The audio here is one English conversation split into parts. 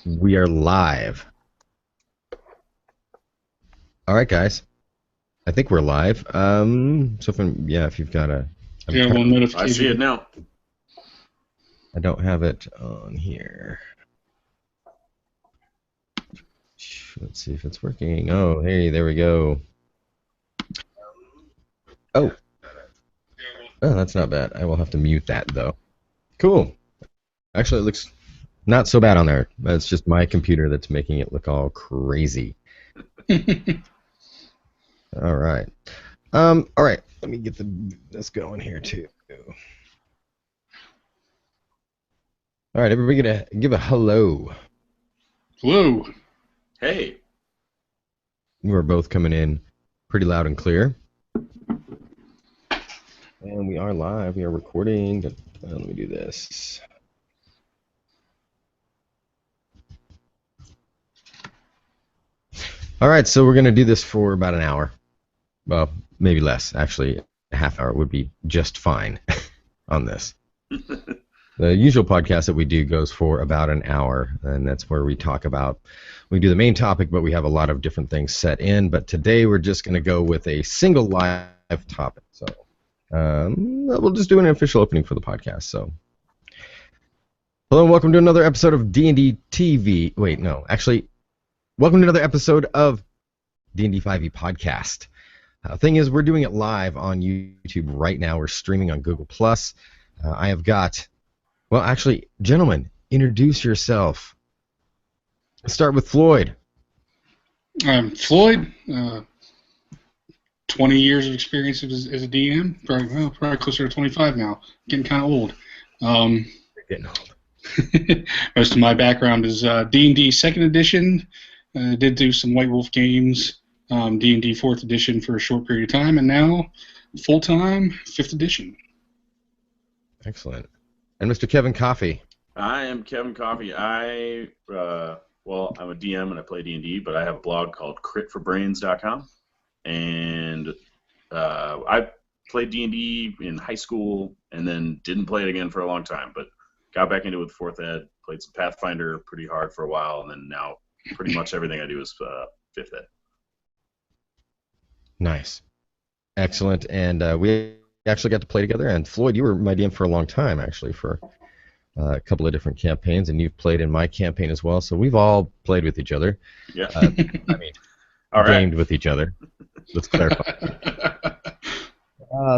We are live. All right, guys. I think we're live. If you've got I'm Yeah, trying. one I see it notification. now. I don't have it on here. Let's see if it's working. Oh, hey, there we go. Oh, that's not bad. I will have to mute that though. Cool. Actually, it looks not so bad on there. It's just my computer that's making it look all crazy. All right. All right. Let me get this going here too. All right, everybody, gonna give a hello. Hello. Hey. We're both coming in pretty loud and clear. And we are live. We are recording. Let me do this. All right, so we're going to do this for about an hour. Well, maybe less. Actually, a half hour would be just fine on this. The usual podcast that we do goes for about an hour, and that's where we talk about, we do the main topic, but we have a lot of different things set in. But today we're just going to go with a single live topic. So we'll just do an official opening for the podcast. So, hello and welcome to another episode of DnD5eTV. Wait, no, actually, welcome to another episode of DnD5e podcast. Thing is, we're doing it live on YouTube right now. We're streaming on Google+. I have got, well, actually, gentlemen, introduce yourself. Let's start with Pfloyd. I'm Pfloyd. 20 years of experience as a DM. Probably closer to 25 now. Getting kind of old. Getting old. Most of my background is D&D 2nd edition. Did do some White Wolf games. D&D 4th edition for a short period of time, and now full-time 5th edition. Excellent. And Mr. Kevin Coffey. I am Kevin Coffey. I'm a DM and I play D&D, but I have a blog called critforbrains.com. And I played D&D in high school and then didn't play it again for a long time, but got back into it with 4th Ed, played some Pathfinder pretty hard for a while, and then now pretty much everything I do is 5th Ed. Nice. Excellent. And we actually got to play together. And Pfloyd, you were my DM for a long time, actually, for a couple of different campaigns, and you've played in my campaign as well. So we've all played with each other. Yeah. All right. Gamed with each other. Let's clarify.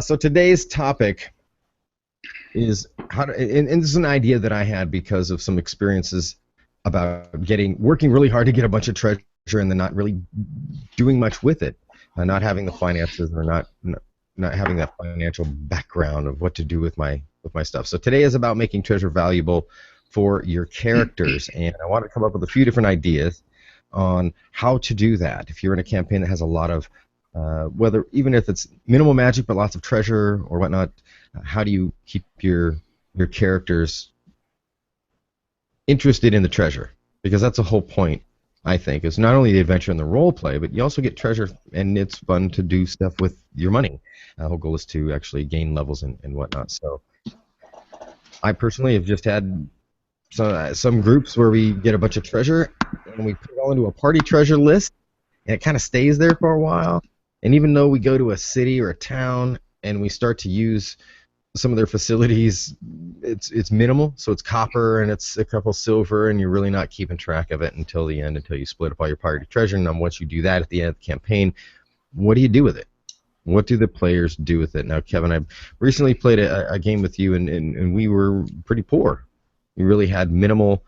So today's topic is how to, and this is an idea that I had because of some experiences about working really hard to get a bunch of treasure and then not really doing much with it, not having the finances or not having that financial background of what to do with my stuff. So today is about making treasure valuable for your characters, and I want to come up with a few different ideas on how to do that. If you're in a campaign that has a lot of even if it's minimal magic but lots of treasure or whatnot, how do you keep your characters interested in the treasure? Because that's the whole point, I think, is not only the adventure and the role play, but you also get treasure, and it's fun to do stuff with your money. The whole goal is to actually gain levels and whatnot. So I personally have just had some groups where we get a bunch of treasure and we put it all into a party treasure list, and it kind of stays there for a while. And even though we go to a city or a town and we start to use some of their facilities, it's minimal, so it's copper and it's a couple silver, and you're really not keeping track of it until the end, until you split up all your party treasure. And then once you do that at the end of the campaign, what do you do with it? What do the players do with it? Now, Kevin, I recently played a game with you, and we were pretty poor. We really had minimal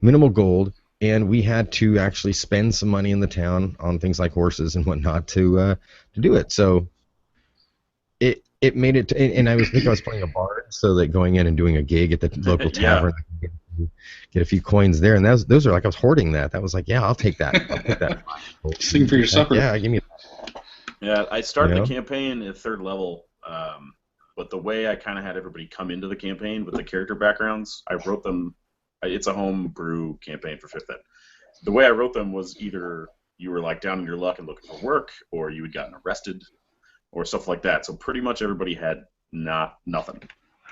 gold, and we had to actually spend some money in the town on things like horses and whatnot to do it. So it made it, and I think I was playing a bard, so that going in and doing a gig at the local tavern, I could get a few coins there, and those are like, I was hoarding that. That was like, yeah, I'll take that. I'll take that. Sing for your supper. Yeah, give me that. Yeah, I started the campaign at 3rd level, but the way I kind of had everybody come into the campaign with the character backgrounds, I wrote them. It's a home brew campaign for 5th Ed. The way I wrote them was either you were like down in your luck and looking for work, or you had gotten arrested, or stuff like that. So pretty much everybody had nothing.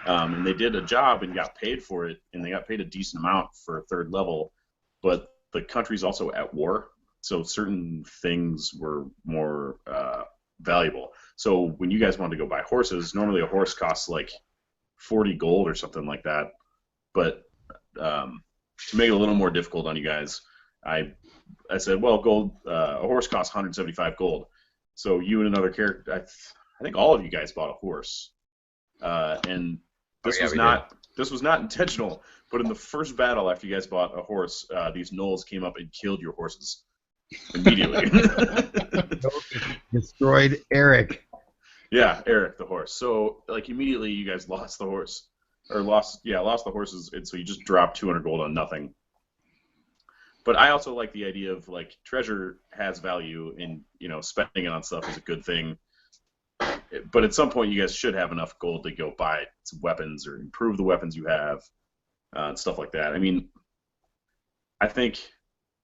And they did a job and got paid for it, and they got paid a decent amount for 3rd level. but the country's also at war, so certain things were more valuable. So when you guys wanted to go buy horses, normally a horse costs like 40 gold or something like that. But to make it a little more difficult on you guys, I said, well, gold, a horse costs 175 gold. So you and another character, I think all of you guys bought a horse, and this was not intentional. But in the first battle, after you guys bought a horse, these gnolls came up and killed your horses immediately. Destroyed Eric. Yeah, Eric the horse. So like immediately you guys lost the horse, or lost the horses, and so you just dropped 200 gold on nothing. But I also like the idea of like treasure has value, and spending it on stuff is a good thing. But at some point you guys should have enough gold to go buy some weapons or improve the weapons you have, and stuff like that. I mean, I think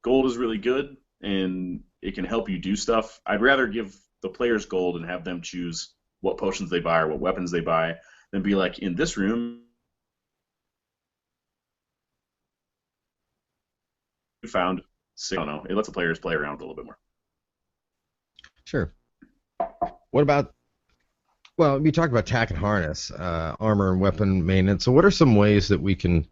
gold is really good and it can help you do stuff. I'd rather give the players gold and have them choose what potions they buy or what weapons they buy than be like, in this room you found I don't know. It lets the players play around a little bit more. Sure. What about, well, we talked about tack and harness, armor and weapon maintenance. So what are some ways that we can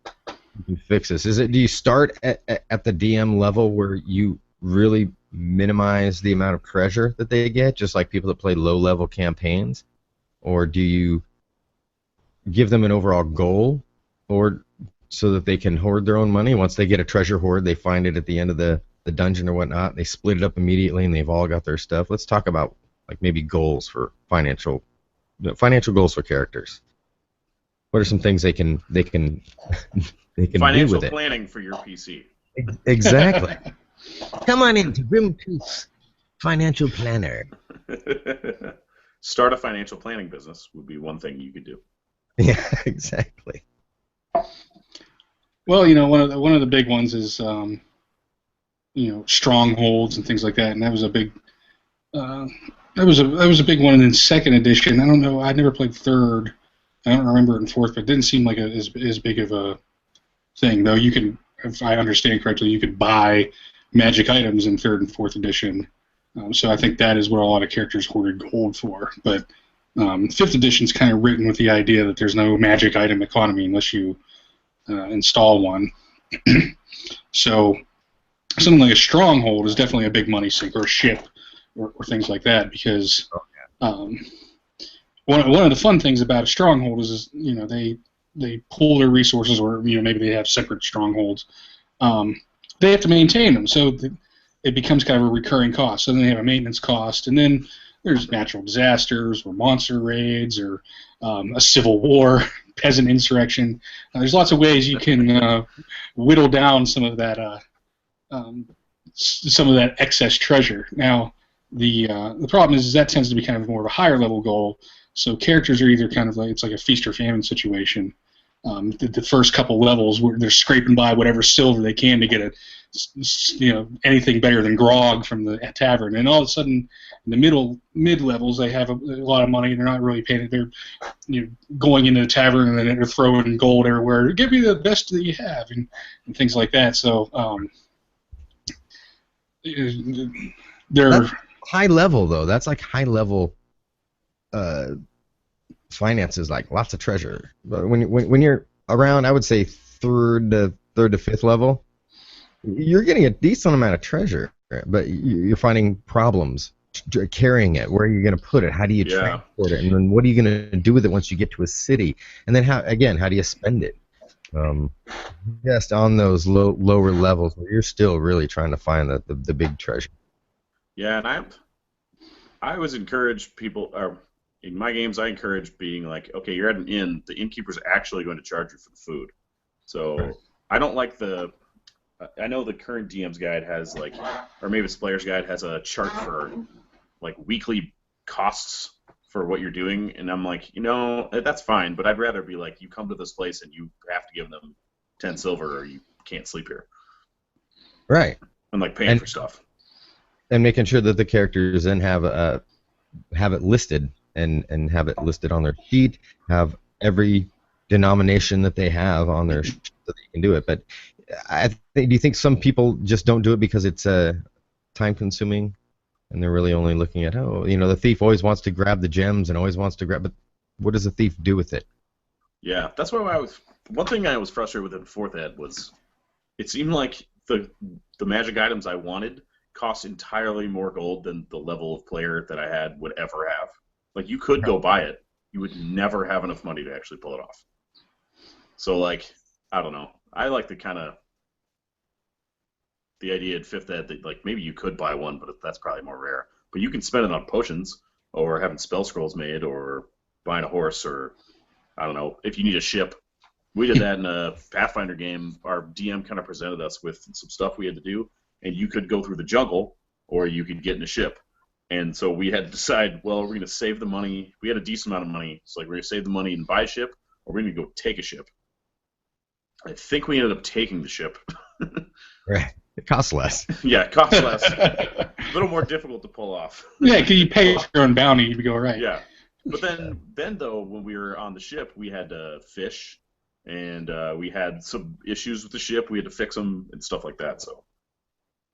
fix this? Do you start at the DM level where you really minimize the amount of treasure that they get, just like people that play low-level campaigns? Or do you give them an overall goal, or so that they can hoard their own money? Once they get a treasure hoard, they find it at the end of the dungeon or whatnot, they split it up immediately and they've all got their stuff. Let's talk about like maybe goals for financial goals for characters. What are some things they can do financial with it? Planning for your PC. Exactly. Come on into Grimtooth's Financial Planner. Start a financial planning business would be one thing you could do. Yeah, exactly. Well, one of the big ones is strongholds and things like that, and that was a big that was a big one in second edition. I don't know. I never played third. I don't remember it in fourth, but it didn't seem like as big of a thing. Though you can, if I understand correctly, you could buy magic items in third and fourth edition. So I think that is what a lot of characters hoarded gold for. But fifth edition is kind of written with the idea that there's no magic item economy unless you install one. So something like a stronghold is definitely a big money sink, or a ship, or things like that, because one of the fun things about a stronghold is they pool their resources, or maybe they have separate strongholds. They have to maintain them, so it becomes kind of a recurring cost. So then they have a maintenance cost, and then there's natural disasters, or monster raids, or a civil war, peasant insurrection. There's lots of ways you can whittle down some of that excess treasure. Now, the problem is that tends to be kind of more of a higher level goal. So characters are either kind of like, it's like a feast or famine situation. The first couple levels where they're scraping by whatever silver they can to get anything better than grog from the tavern, and all of a sudden in the mid levels they have a lot of money and they're not really paying it. They're going into the tavern and then they're throwing gold everywhere. Give me the best that you have, and things like that. So That's high level though. That's like high level finances, like lots of treasure. But when you're around, I would say third to fifth level, you're getting a decent amount of treasure, but you're finding problems carrying it. Where are you going to put it? How do you transport it? And then what are you going to do with it once you get to a city? And then how do you spend it? Just on those lower levels where you're still really trying to find the big treasure. Yeah, and I always encourage people, or in my games, I encourage being like, okay, you're at an inn. The innkeeper's actually going to charge you for the food. So I don't like I know the current DM's guide has or maybe it's player's guide has a chart for weekly costs for what you're doing, and I'm like, that's fine, but I'd rather be like, you come to this place and you have to give them 10 silver or you can't sleep here. Right. And paying for stuff. And making sure that the characters then have it listed and have it listed on their sheet, have every denomination that they have on their sheet so they can do it. But do you think some people just don't do it because it's time consuming, and they're really only looking at, the thief always wants to grab the gems and always wants to grab, but what does the thief do with it? Yeah, that's why one thing I was frustrated with in 4th Ed was it seemed like the magic items I wanted cost entirely more gold than the level of player that I had would ever have. Like, you could go buy it, you would never have enough money to actually pull it off. So, like, I don't know. I like the idea at 5th Ed that, like, maybe you could buy one, but that's probably more rare. But you can spend it on potions, or having spell scrolls made, or buying a horse, or, I don't know, if you need a ship. We did that in a Pathfinder game. Our DM kind of presented us with some stuff we had to do, and you could go through the jungle, or you could get in a ship. And so we had to decide, well, we're going to save the money. We had a decent amount of money, so like we're going to save the money and buy a ship, or we're going to go take a ship. I think we ended up taking the ship. Right. It costs less. Yeah, it costs less. A little more difficult to pull off. Yeah, because you pay your own bounty, you go right. Yeah. But then though, when we were on the ship, we had to fish, and we had some issues with the ship. We had to fix them and stuff like that. So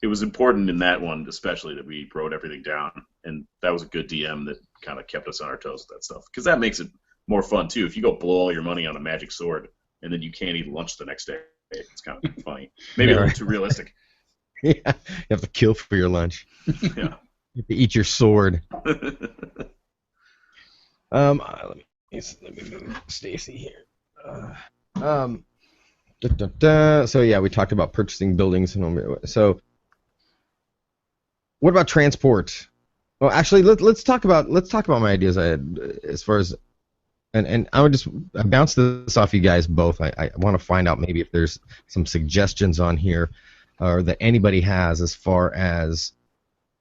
it was important in that one, especially, that we wrote everything down, and that was a good DM that kind of kept us on our toes with that stuff, because that makes it more fun too. If you go blow all your money on a magic sword and then you can't eat lunch the next day, it's kind of funny. Maybe a little too realistic. Yeah, you have to kill for your lunch. Yeah. You have to eat your sword. Let me move Stacy here. So yeah, we talked about purchasing buildings and so. What about transport? Well, actually, let's talk about my ideas I had as far as, and I would just bounce this off you guys both. I want to find out maybe if there's some suggestions on here, or that anybody has as far as,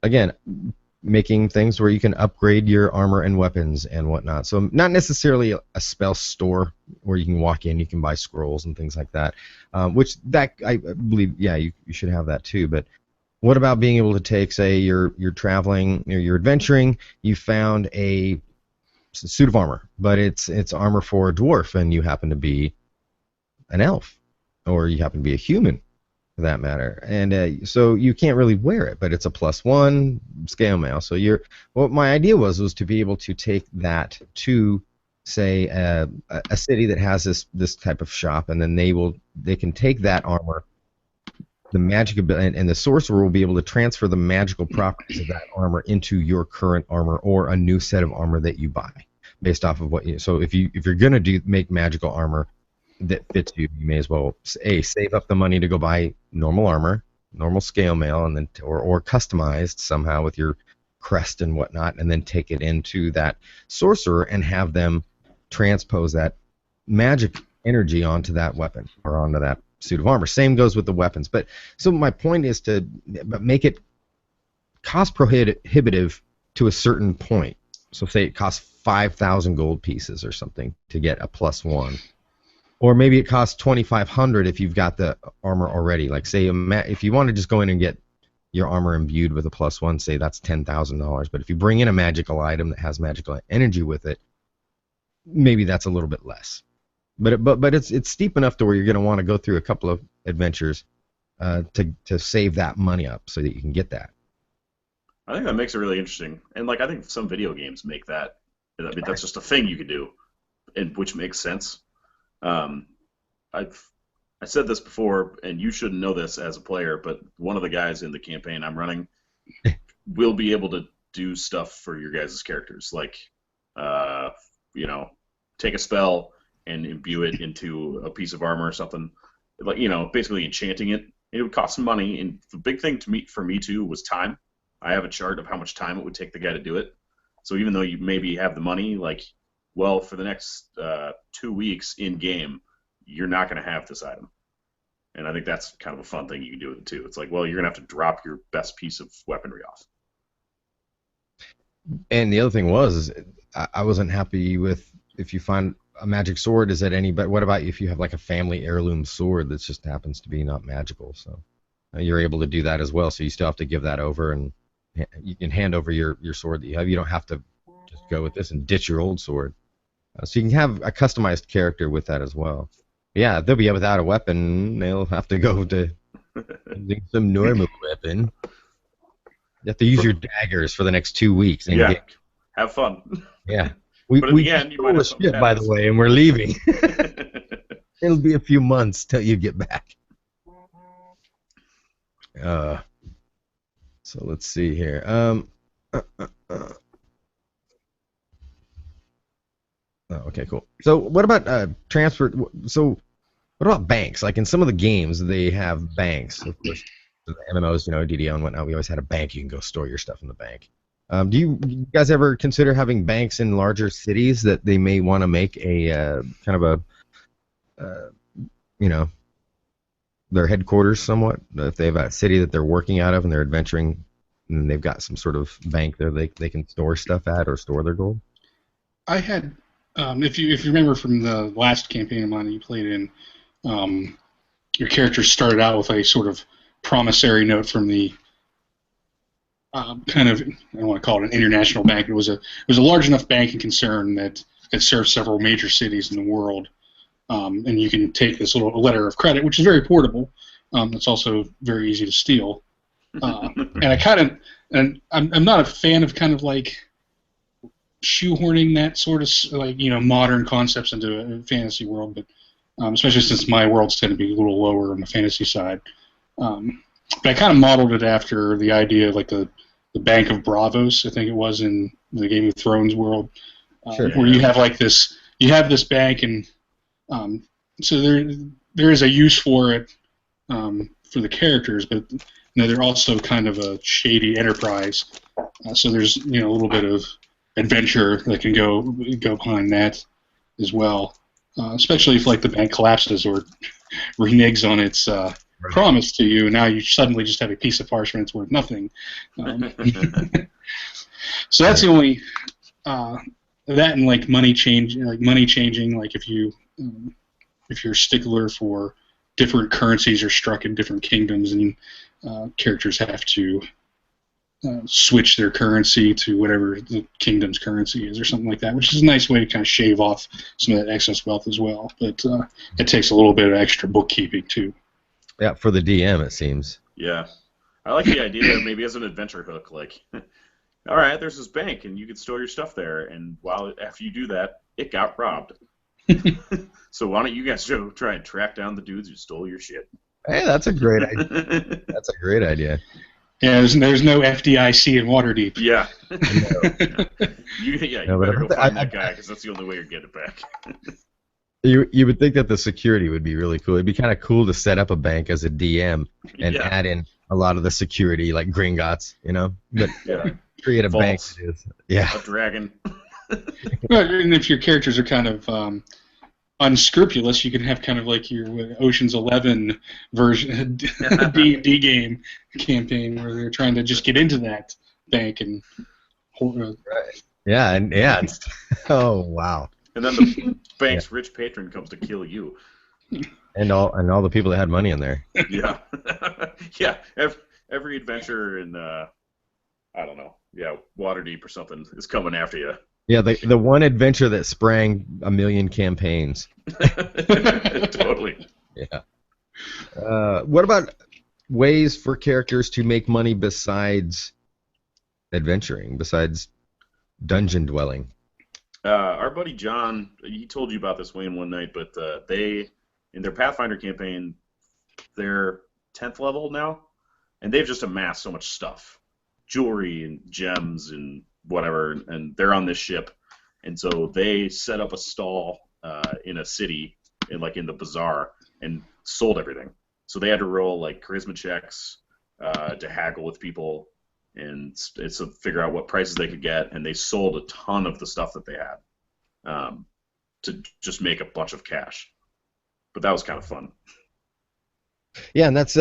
again, making things where you can upgrade your armor and weapons and whatnot. So not necessarily a spell store where you can walk in, you can buy scrolls and things like that, which that I believe, yeah, you should have that too, but. What about being able to take, say, you're traveling, you're adventuring, you found a suit of armor, but it's armor for a dwarf, and you happen to be an elf, or you happen to be a human, for that matter, and so you can't really wear it, but it's a +1 scale mail. So what my idea was to be able to take that to, say, a city that has this type of shop, and then they can take that armor. The magic ability and the sorcerer will be able to transfer the magical properties of that armor into your current armor or a new set of armor that you buy, based off of what you. So if you're gonna make magical armor that fits you, you may as well save up the money to go buy normal armor, normal scale mail, and then or customized somehow with your crest and whatnot, and then take it into that sorcerer and have them transpose that magic energy onto that weapon or onto that suit of armor. Same goes with the weapons. But so my point is to make it cost prohibitive to a certain point. So say it costs 5,000 gold pieces or something to get a +1, or maybe it costs 2,500 if you've got the armor already. Like say if you want to just go in and get your armor imbued with a +1, say that's $10,000. But if you bring in a magical item that has magical energy with it, maybe that's a little bit less. But it's steep enough to where you're going to want to go through a couple of adventures to save that money up so that you can get that. I think that makes it really interesting, and like I think some video games make that. I mean, that's just a thing you can do, and which makes sense. I said this before, and you shouldn't know this as a player, but one of the guys in the campaign I'm running will be able to do stuff for your guys' characters, like take a spell and imbue it into a piece of armor or something, like basically enchanting it. It would cost some money, and the big thing for me too was time. I have a chart of how much time it would take the guy to do it. So even though you maybe have the money, like, well, for the next 2 weeks in game, you're not going to have this item, and I think that's kind of a fun thing you can do with it too. It's like, well, you're going to have to drop your best piece of weaponry off. And the other thing was, I wasn't happy with if you find a magic sword, is that any, but what about if you have like a family heirloom sword that just happens to be not magical? So you're able to do that as well. So you still have to give that over, and you can hand over your sword that you have. You don't have to just go with this and ditch your old sword. So you can have a customized character with that as well. Yeah, they'll be without a weapon. They'll have to go to using some normal weapon. You have to use your daggers for the next 2 weeks and Yeah, get. have fun. Yeah, we But in we the just end, you might stole the have something ship, by the badass. way, and we're leaving. It'll be a few months till you get back. Uh, so let's see here. Oh, okay, cool. So what about transfer? So what about banks? Like in some of the games, they have banks. Of course, the MMOs, DDO and whatnot. We always had a bank. You can go store your stuff in the bank. Do you guys ever consider having banks in larger cities that they may want to make a kind of a you know their headquarters somewhat? If they have a city that they're working out of and they're adventuring, and they've got some sort of bank there they can store stuff at or store their gold. I had, if you remember from the last campaign of mine that you played in, your character started out with a sort of promissory note from the kind of, I don't want to call it an international bank. It was a large enough banking concern that it served several major cities in the world. And you can take this little letter of credit, which is very portable. It's also very easy to steal. And I'm not a fan of kind of like shoehorning that sort of like modern concepts into a fantasy world, but especially since my worlds tend to be a little lower on the fantasy side. But I kind of modeled it after the idea of like the Bank of Bravos, I think it was in the Game of Thrones world, Sure. where you have like this bank, and so there is a use for it for the characters, but they're also kind of a shady enterprise. So there's a little bit of adventure that can go behind that as well, especially if like the bank collapses or reneges on its promise to you, and now you suddenly just have a piece of parchment that's worth nothing. So that's the only that and like money changing, like if you're a stickler for different currencies are struck in different kingdoms, and characters have to switch their currency to whatever the kingdom's currency is or something like that, which is a nice way to kind of shave off some of that excess wealth as well. But it takes a little bit of extra bookkeeping too. Yeah, for the DM it seems. Yeah. I like the idea maybe as an adventure hook, like, all right, there's this bank, and you can store your stuff there, and after you do that, it got robbed. So why don't you guys try and track down the dudes who stole your shit? Hey, that's a great idea. That's a great idea. Yeah, there's no FDIC in Waterdeep. Yeah. You better go find that guy, because that's the only way you're getting it back. You would think that the security would be really cool. It'd be kind of cool to set up a bank as a DM and add in a lot of the security, like Gringotts, But create a bank. A dragon. And if your characters are kind of unscrupulous, you can have kind of like your Ocean's 11 version D&D game campaign where they're trying to just get into that bank and right. Yeah. Oh wow. And then the bank's rich patron comes to kill you. And all the people that had money in there. Yeah. Yeah. Every adventure in I don't know. Yeah, Waterdeep or something is coming after you. Yeah, the one adventure that sprang a million campaigns. Totally. Yeah. What about ways for characters to make money besides adventuring, besides dungeon dwelling? Our buddy John, he told you about this, Wayne, one night, but they, in their Pathfinder campaign, they're 10th level now, and they've just amassed so much stuff. Jewelry and gems and whatever, and they're on this ship, and so they set up a stall in a city, in the bazaar, and sold everything. So they had to roll like charisma checks to haggle with people, and it's to figure out what prices they could get, and they sold a ton of the stuff that they had to just make a bunch of cash. But that was kind of fun. Yeah, and that's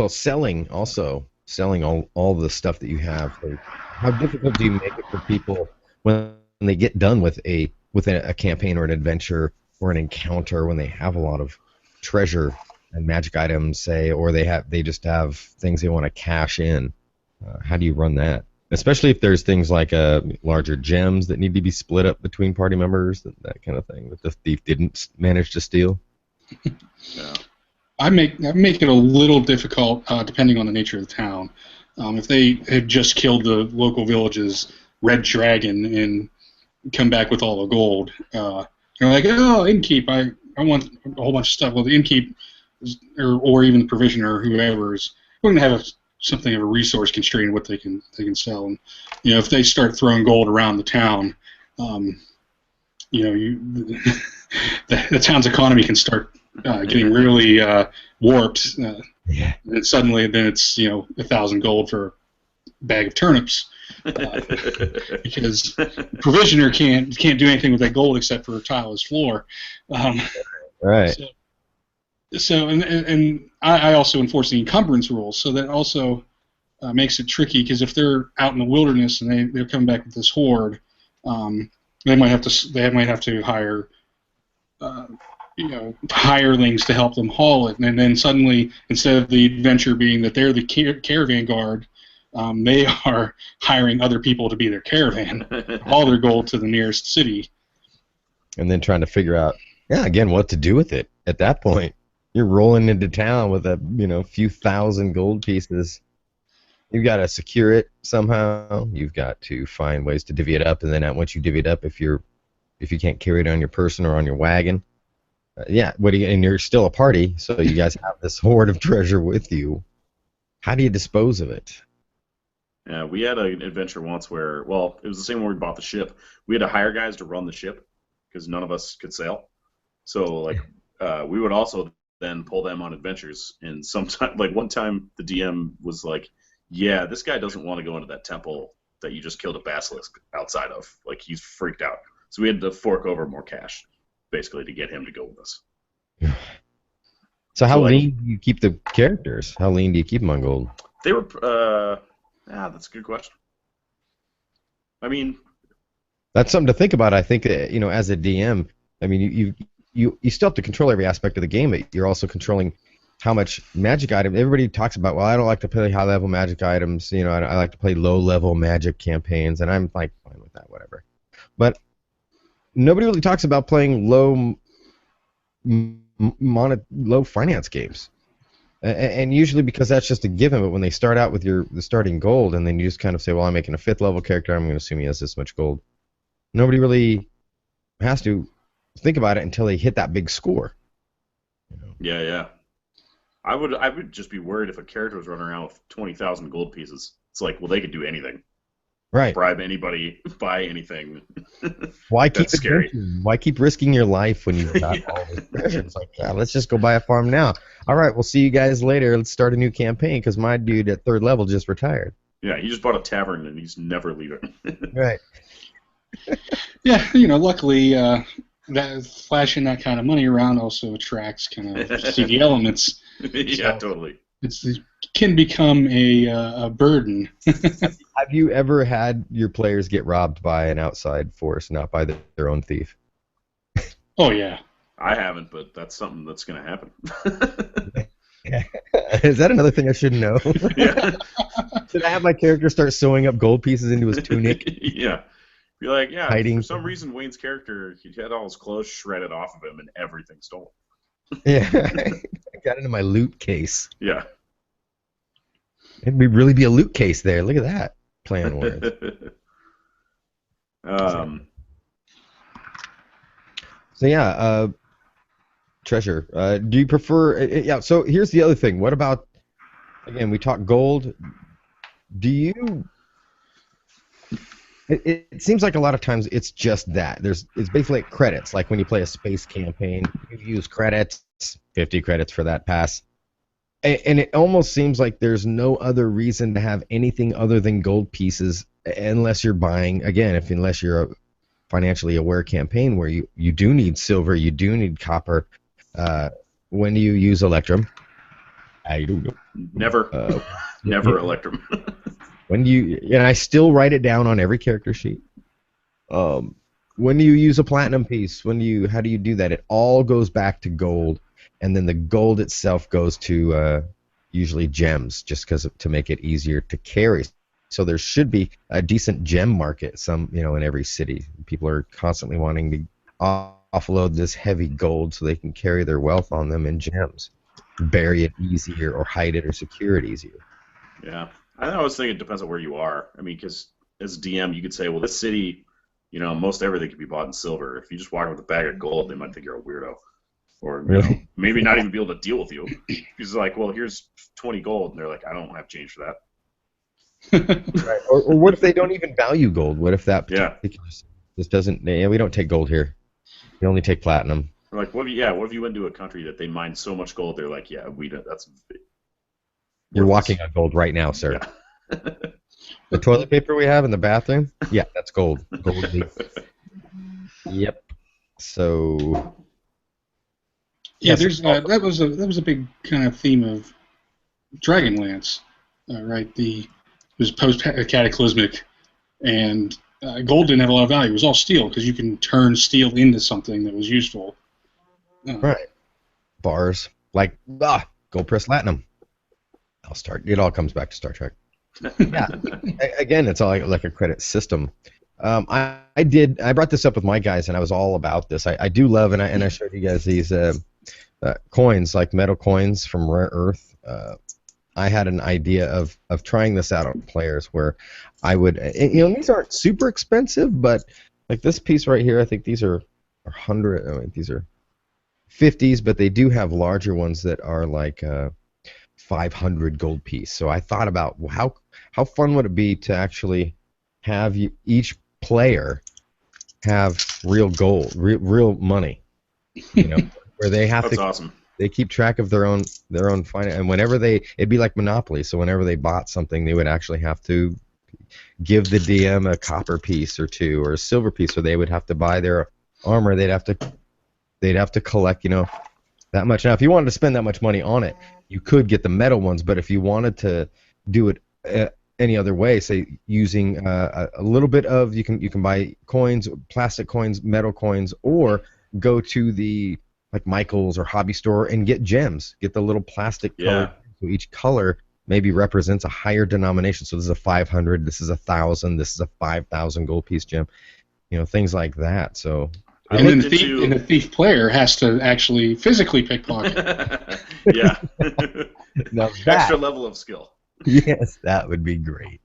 selling also. Selling all the stuff that you have. Like, how difficult do you make it for people when they get done with a campaign or an adventure or an encounter, when they have a lot of treasure and magic items, say, or they just have things they want to cash in? How do you run that? Especially if there's things like larger gems that need to be split up between party members, that kind of thing that the thief didn't manage to steal. Yeah. I make it a little difficult depending on the nature of the town. If they had just killed the local village's red dragon and come back with all the gold, they're like, oh, innkeep, I want a whole bunch of stuff. Well, the innkeep or even the provisioner or whoever is going to have something of a resource constraint what they can sell. And if they start throwing gold around the town, the town's economy can start getting really warped. Yeah. And suddenly, then it's 1,000 gold for a bag of turnips, because the provisioner can't do anything with that gold except for tile his floor. Right. So and I also enforce the encumbrance rules, so that also makes it tricky, because if they're out in the wilderness and they're coming back with this horde, they might have to hire hirelings to help them haul it, and then suddenly, instead of the adventure being that they're the caravan guard, they are hiring other people to be their caravan, haul their gold to the nearest city, and then trying to figure out, again, what to do with it. At that point, you're rolling into town with a few thousand gold pieces. You've got to secure it somehow. You've got to find ways to divvy it up, and then once you divvy it up, if you can't carry it on your person or on your wagon, and you're still a party, so you guys have this hoard of treasure with you. How do you dispose of it? Yeah, we had an adventure once where, it was the same when we bought the ship. We had to hire guys to run the ship because none of us could sail. So, we would also then pull them on adventures. And sometimes, one time, the DM was like, yeah, this guy doesn't want to go into that temple that you just killed a basilisk outside of. He's freaked out. So we had to fork over more cash, basically, to get him to go with us. So how lean do you keep the characters? How lean do you keep them on gold? They were, that's a good question. I mean, that's something to think about. I think as a DM, I mean, you still have to control every aspect of the game, but you're also controlling how much magic item. Everybody talks about, well, I don't like to play high level magic items. I like to play low level magic campaigns, and I'm fine with that, whatever. But nobody really talks about playing low finance games. And usually because that's just a given, but when they start out with the starting gold, and then you just kind of say, well, I'm making a 5th level character, I'm going to assume he has this much gold. Nobody really has to think about it until they hit that big score. Yeah. I would just be worried if a character was running around with 20,000 gold pieces. It's like, well, they could do anything. Right. Bribe anybody, buy anything. Why keep That's scary. Why keep risking your life when you've got all this treasure? It's like, let's just go buy a farm now. All right, we'll see you guys later. Let's start a new campaign because my dude at 3rd level just retired. Yeah, he just bought a tavern and he's never leaving. Right. Yeah, luckily that flashing that kind of money around also attracts kind of CD elements. Yeah, so totally. It can become a burden. Have you ever had your players get robbed by an outside force, not by their own thief? Oh, yeah. I haven't, but that's something that's going to happen. Is that another thing I should know? Yeah. Should I have my character start sewing up gold pieces into his tunic? Yeah. Be like, hiding. For some reason, Wayne's character, he had all his clothes shredded off of him and everything stolen. Yeah. I got it in my loot case. Yeah. It'd really be a loot case there. Look at that. Playing words. So treasure. Do you prefer? So here's the other thing. What about? Again, we talk gold. Do you? It seems like a lot of times it's just that. It's basically like credits. Like when you play a space campaign, you use credits, 50 credits for that pass. And it almost seems like there's no other reason to have anything other than gold pieces unless you're buying, unless you're a financially aware campaign where you do need silver, you do need copper. When you use Electrum, I don't know. Never. Never Electrum. And I still write it down on every character sheet. When you use a platinum piece, how do you do that? It all goes back to gold, and then the gold itself goes to usually gems, just to make it easier to carry. So there should be a decent gem market, in every city. People are constantly wanting to offload this heavy gold so they can carry their wealth on them in gems, bury it easier, or hide it or secure it easier. Yeah, I always think it depends on where you are. I mean, because as a DM, you could say, well, this city, most everything can be bought in silver. If you just walk in with a bag of gold, they might think you're a weirdo, or Really? maybe not even be able to deal with you. Because like, well, here's 20 gold, and they're like, I don't have change for that. Right. Or what if they don't even value gold? What if that Yeah. particular this doesn't? Yeah, we don't take gold here. We only take platinum. Or like, what if you went to a country that they mine so much gold, they're like, yeah, we don't. That's You're worthless. walking on gold right now, sir. Yeah. The toilet paper we have in the bathroom, yeah, that's gold. Gold leaf. Yep. So. Yeah, there's that was a big kind of theme of Dragonlance, right? It was post cataclysmic, and gold didn't have a lot of value. It was all steel because you can turn steel into something that was useful. Right. Bars like gold press platinum. It all comes back to Star Trek. Yeah. Again, it's all like a credit system. I brought this up with my guys, and I was all about this. I do love, and I showed you guys these coins, like metal coins from rare earth. I had an idea of trying this out on players where I would, these aren't super expensive, but like this piece right here, I think these are 100. I mean, these are 50s, but they do have larger ones that are like 500 gold piece. So I thought about how fun would it be to actually have each player have real gold, real money, where they have That's awesome. They keep track of their own finance, and it'd be like Monopoly. So whenever they bought something, they would actually have to give the DM a copper piece or two, or a silver piece, or they would have to buy their armor. They'd have to collect, that much. Now, if you wanted to spend that much money on it, you could get the metal ones. But if you wanted to do it any other way, say using a little bit of, you can buy coins, plastic coins, metal coins, or go to the like Michael's or hobby store and get gems. Get the little plastic color. So each color maybe represents a higher denomination. So this is a 500, this is 1,000, this is a 5,000 gold piece gem. Things like that. So. And then the thief player has to actually physically pickpocket. Yeah. Now extra level of skill. Yes, that would be great.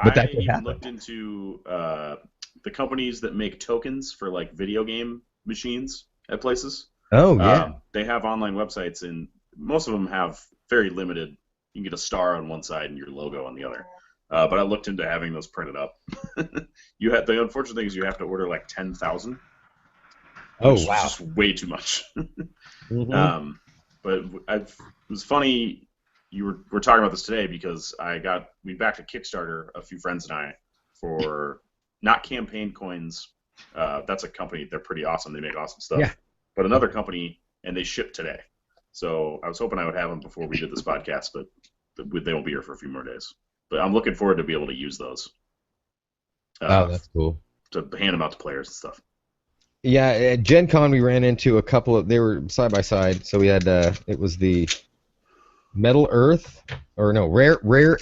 But that could even happen. Looked into the companies that make tokens for like video game machines at places. Oh yeah. They have online websites, and most of them have very limited. You can get a star on one side and your logo on the other. But I looked into having those printed up. The unfortunate thing is you have to order like 10,000. Oh which wow! is just way too much. Mm-hmm. But it was funny. We're talking about this today because we backed a Kickstarter, a few friends and I, for not campaign coins. That's a company. They're pretty awesome. They make awesome stuff. Yeah. But another company, and they ship today. So I was hoping I would have them before we did this podcast, but they won't be here for a few more days. But I'm looking forward to be able to use those. That's cool. To hand them out to players and stuff. Yeah, at Gen Con we ran into a couple of, they were side by side, so we had, it was the Rare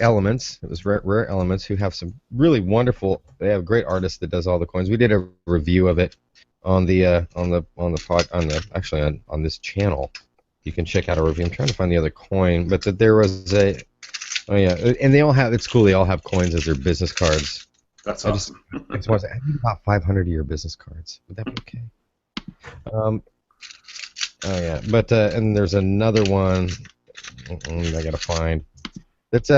Elements. It was Rare Elements, who have some really wonderful, they have a great artist that does all the coins. We did a review of it on this channel. You can check out a review. I'm trying to find the other coin, but that there was and it's cool, they all have coins as their business cards. That's awesome. I need about 500 of your business cards. Would that be okay? But and there's another one I gotta find. That's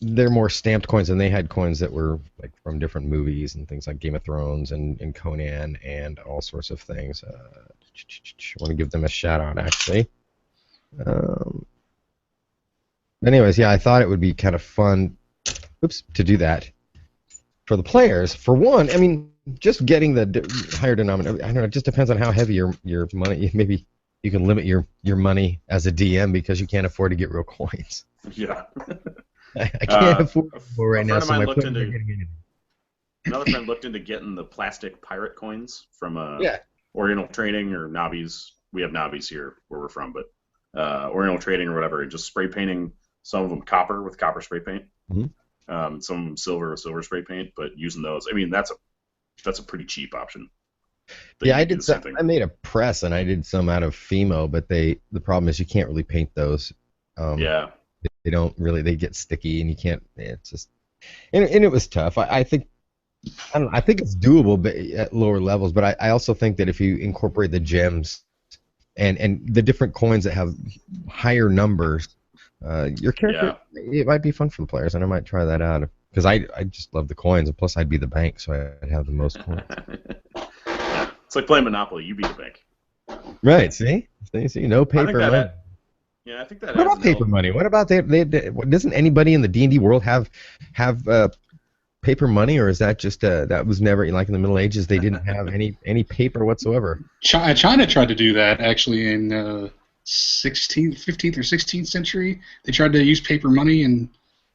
they're more stamped coins, and they had coins that were like from different movies and things like Game of Thrones and Conan and all sorts of things. I want to give them a shout out actually. Anyways, yeah, I thought it would be kind of fun. To do that for the players. For one, I mean, just getting the higher denominator. I don't know. It just depends on how heavy your money. Maybe you can limit your money as a DM because you can't afford to get real coins. Yeah. I can't afford more right now. Another friend looked into getting the plastic pirate coins from Oriental Trading or Nobby's. We have Nobby's here where we're from, but Oriental Trading or whatever, and just spray painting some of them copper with copper spray paint. Mm-hmm. Some silver with silver spray paint, but using those, I mean, that's a pretty cheap option. that Yeah, you I do did the same some. thing. I made a press, and I did some out of Fimo, but the problem is you can't really paint those. Um, Yeah. they don't really. They get sticky, and you can't. It's just and it was tough. I think I don't know, I think it's doable but at lower levels, but I also think that if you incorporate the gems and the different coins that have higher numbers, your character Yeah. it might be fun for the players, and I might try that out because I just love the coins, and plus I'd be the bank, so I'd have the most coins. Yeah. It's like playing Monopoly. You be the bank. Right? See, no I think paper that. money. Yeah, I think that What adds about an paper element. money? What about doesn't anybody in the D&D world have paper money, or is that just that was never like in the Middle Ages they didn't have any paper whatsoever? China tried to do that actually in 16th, 15th, or 16th century. They tried to use paper money, and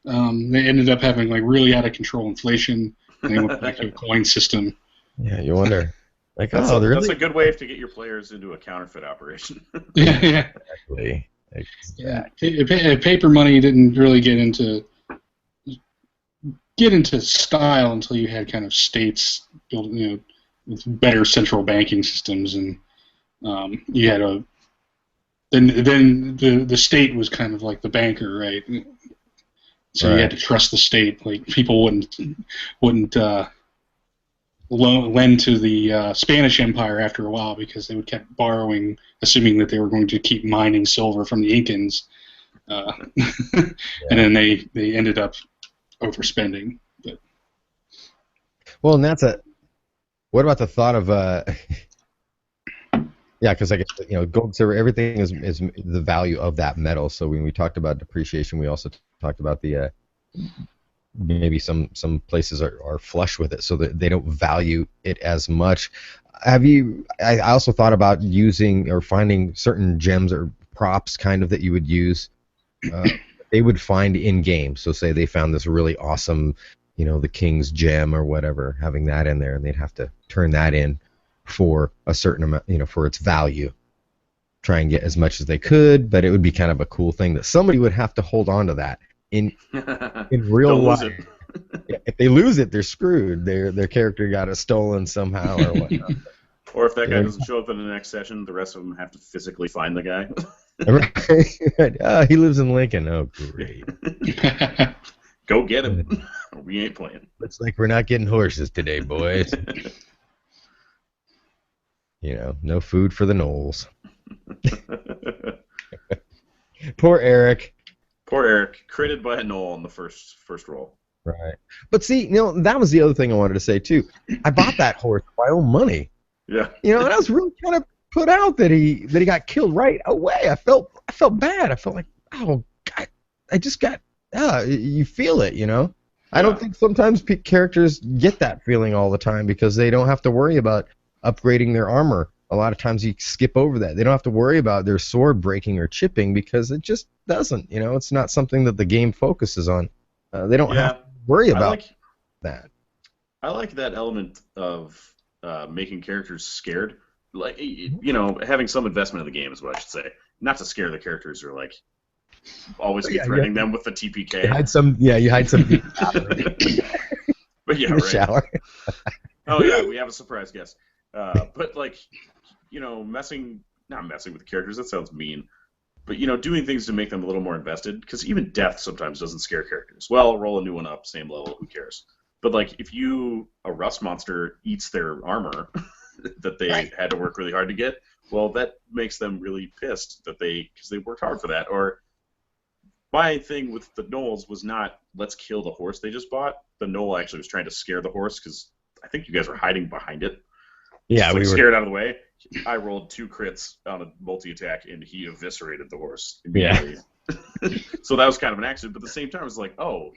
they ended up having like really out of control inflation, and they went back to a coin system. Yeah, you wonder. Like, That's oh, that's really? a good way to get your players into a counterfeit operation. Yeah. Exactly. Yeah, Exactly. paper money didn't really get into style until you had kind of states built, with better central banking systems, and you had then the state was kind of like the banker, right? So you Right. had to trust the state. Like people wouldn't lend to the Spanish Empire after a while because they would keep borrowing, assuming that they were going to keep mining silver from the Incans, and then they ended up overspending. But Well, and what about the thought of yeah, because I guess gold, silver, everything is the value of that metal. So when we talked about depreciation, we also talked about the maybe some places are flush with it, so that they don't value it as much. I also thought about using or finding certain gems or props kind of that you would use. They would find in game. So say they found this really awesome, the king's gem or whatever, having that in there, and they'd have to turn that in for a certain amount, for its value. Try and get as much as they could, but it would be kind of a cool thing that somebody would have to hold on to that in real Don't lose life. it. If they lose it, they're screwed. Their character got it stolen somehow or whatnot. Or if that guy doesn't show up in the next session, the rest of them have to physically find the guy. Right. Oh, he lives in Lincoln. Oh, great. Go get him. We ain't playing. Looks like we're not getting horses today, boys. No food for the Knolls. Poor Eric. Poor Eric, critted by a knoll on the first roll. Right. But see, that was the other thing I wanted to say too. I bought that horse with my own money. Yeah. And I was really kind of put out that he got killed right away. I felt bad. I felt like, oh God, I just got. You feel it, I don't think sometimes characters get that feeling all the time because they don't have to worry about upgrading their armor. A lot of times you skip over that. They don't have to worry about their sword breaking or chipping because it just doesn't. It's not something that the game focuses on. They don't have to worry about that. I like that element of making characters scared. Like, having some investment in the game is what I should say. Not to scare the characters or like always be threatening them with the TPK. You hide some But yeah, in the shower. Oh yeah, we have a surprise guest. But like, not messing with the characters. That sounds mean. But doing things to make them a little more invested. Because even death sometimes doesn't scare characters. Well, roll a new one up, same level. Who cares? But like, if a rust monster eats their armor that they had to work really hard to get, well, that makes them really pissed because they worked hard for that. Or my thing with the gnolls was not let's kill the horse they just bought. The gnoll actually was trying to scare the horse because I think you guys were hiding behind it. Yeah, we were scared out of the way. I rolled 2 crits on a multi-attack, and he eviscerated the horse immediately. Yeah. So that was kind of an accident, but at the same time, it was like, oh,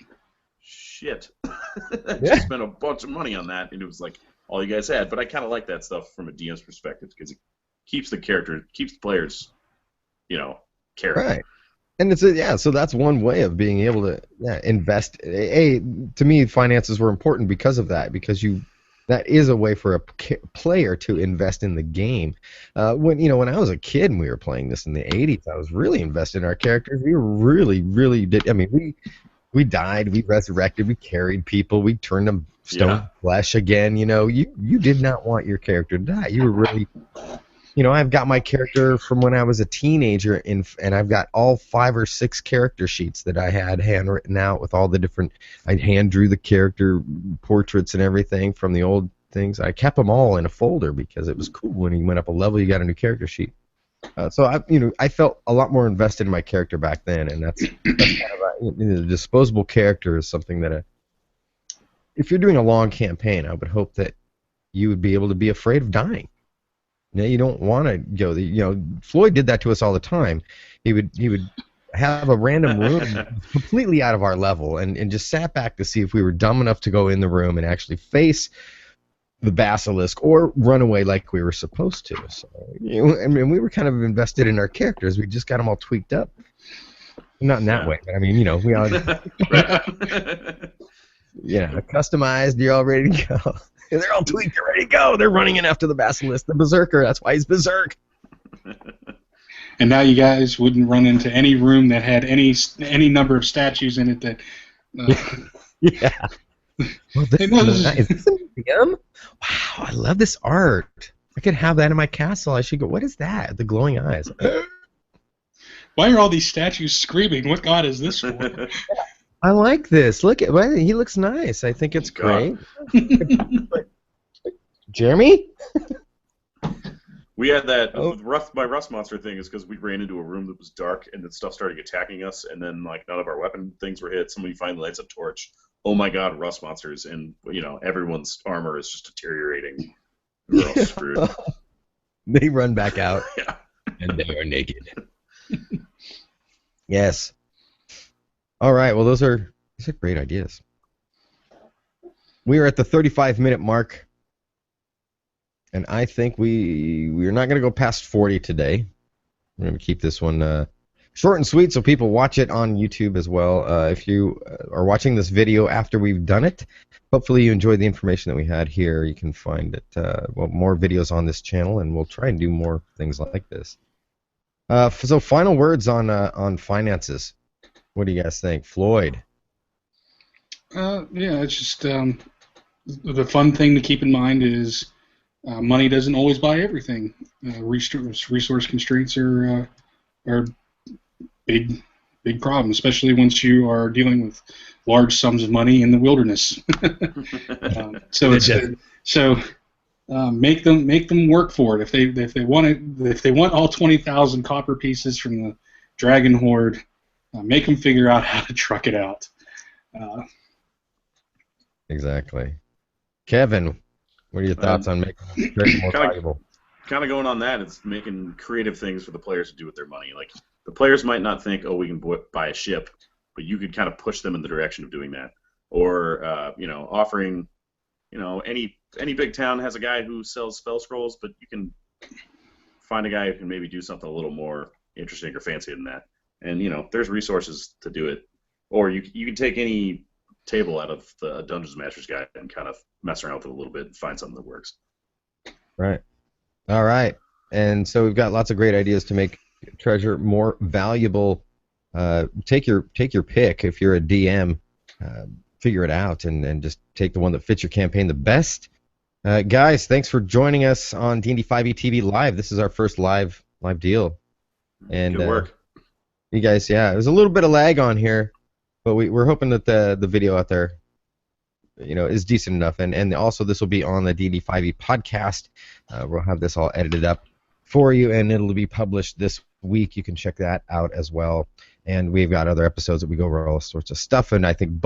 shit. I just spent a bunch of money on that, and it was like all you guys had. But I kind of like that stuff from a DM's perspective because it keeps the players, caring. Right. And so that's one way of being able to invest. To me, finances were important because of that, because that is a way for a player to invest in the game. When I was a kid and we were playing this in the 80s, I was really invested in our characters. We really, really did. I mean, we died, we resurrected, we carried people, we turned them stone flesh again. You did not want your character to die. You were really, I've got my character from when I was a teenager, and I've got all 5 or 6 character sheets that I had handwritten out with all the different. I hand drew the character portraits and everything from the old things. I kept them all in a folder because it was cool. When you went up a level, you got a new character sheet. So I felt a lot more invested in my character back then, and that's kind of the disposable character is something that if you're doing a long campaign, I would hope that you would be able to be afraid of dying. You don't want to go. Pfloyd did that to us all the time. He would have a random room completely out of our level, and just sat back to see if we were dumb enough to go in the room and actually face the basilisk or run away like we were supposed to. So, we were kind of invested in our characters. We just got them all tweaked up. Not in that way, but we all, customized. You're all ready to go. They're all tweaked. They're ready to go. They're running in after the basilisk, the berserker. That's why he's berserk. And now you guys wouldn't run into any room that had any number of statues in it that. Yeah. Well, is this a museum? Wow, I love this art. I could have that in my castle. I should go. What is that? The glowing eyes. Why are all these statues screaming? What god is this for? I like this. Look at he looks nice. I think it's great. Jeremy? We had that my rust monster thing is because we ran into a room that was dark and then stuff started attacking us, and then none of our weapon things were hit. Somebody finally lights a torch. Oh my god, rust monsters, and everyone's armor is just deteriorating. We're all screwed. They run back out. Yeah. And they are naked. Yes. All right, well those are great ideas. We are at the 35-minute mark, and I think we're not going to go past 40 today. We're going to keep this one short and sweet so people watch it on YouTube as well. If you are watching this video after we've done it, hopefully you enjoyed the information that we had here. You can find it, more videos on this channel, and we'll try and do more things like this. So final words on finances. What do you guys think? Pfloyd? It's just the fun thing to keep in mind is money doesn't always buy everything. Resource constraints are big problem, especially once you are dealing with large sums of money in the wilderness. Make them work for it. If they want all 20,000 copper pieces from the dragon horde, make them figure out how to truck it out. Exactly. Kevin, what are your thoughts on making it more valuable? Kind of going on that, it's making creative things for the players to do with their money. Like, the players might not think, oh, we can buy a ship, but you could kind of push them in the direction of doing that. Or, offering, any big town has a guy who sells spell scrolls, but you can find a guy who can maybe do something a little more interesting or fancy than that. And, there's resources to do it. Or you can take any table out of the Dungeons Master's Guide and kind of mess around with it a little bit and find something that works. Right. All right. And so we've got lots of great ideas to make treasure more valuable. Take your pick. If you're a DM, figure it out and just take the one that fits your campaign the best. Guys, thanks for joining us on DnD5eTV Live. This is our first live deal. And good work. You guys, there's a little bit of lag on here, but we're hoping that the video out there, is decent enough. And also this will be on the DnD5e podcast. We'll have this all edited up for you, and it'll be published this week. You can check that out as well. And we've got other episodes that we go over all sorts of stuff. And I think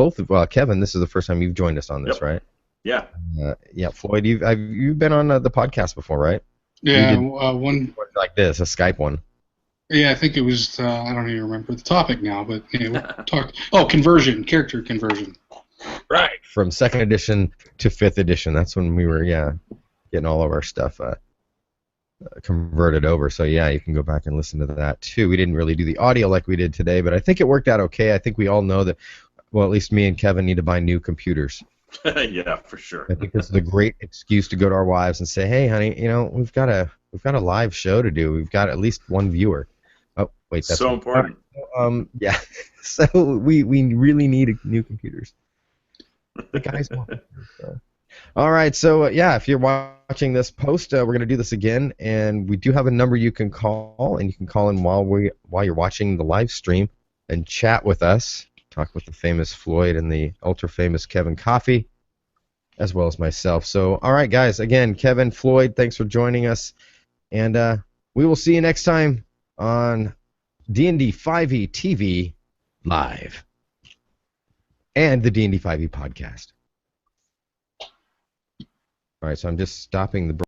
Kevin, this is the first time you've joined us on this, right? Yeah. Pfloyd, you've been on the podcast before, right? Yeah, one like this, a Skype one. Yeah, I think it was. I don't even remember the topic now, but we'll talk. Oh, character conversion. Right. From 2nd edition to 5th edition. That's when we were getting all of our stuff converted over. So you can go back and listen to that too. We didn't really do the audio like we did today, but I think it worked out okay. I think we all know that. Well, at least me and Kevin need to buy new computers. Yeah, for sure. I think this is a great excuse to go to our wives and say, "Hey, honey, we've got a live show to do. We've got at least one viewer." Oh, wait, that's so important. Yeah. So we really need new computers. The guys want. So. All right, so yeah, if you're watching this post, we're gonna do this again, and we do have a number you can call, and you can call in while you're watching the live stream and chat with us, talk with the famous Pfloyd and the ultra famous Kevin Coffey, as well as myself. So, all right, guys, again, Kevin, Pfloyd, thanks for joining us, and we will see you next time on DnD5eTV live and the DnD5e podcast. All right, so I'm just stopping the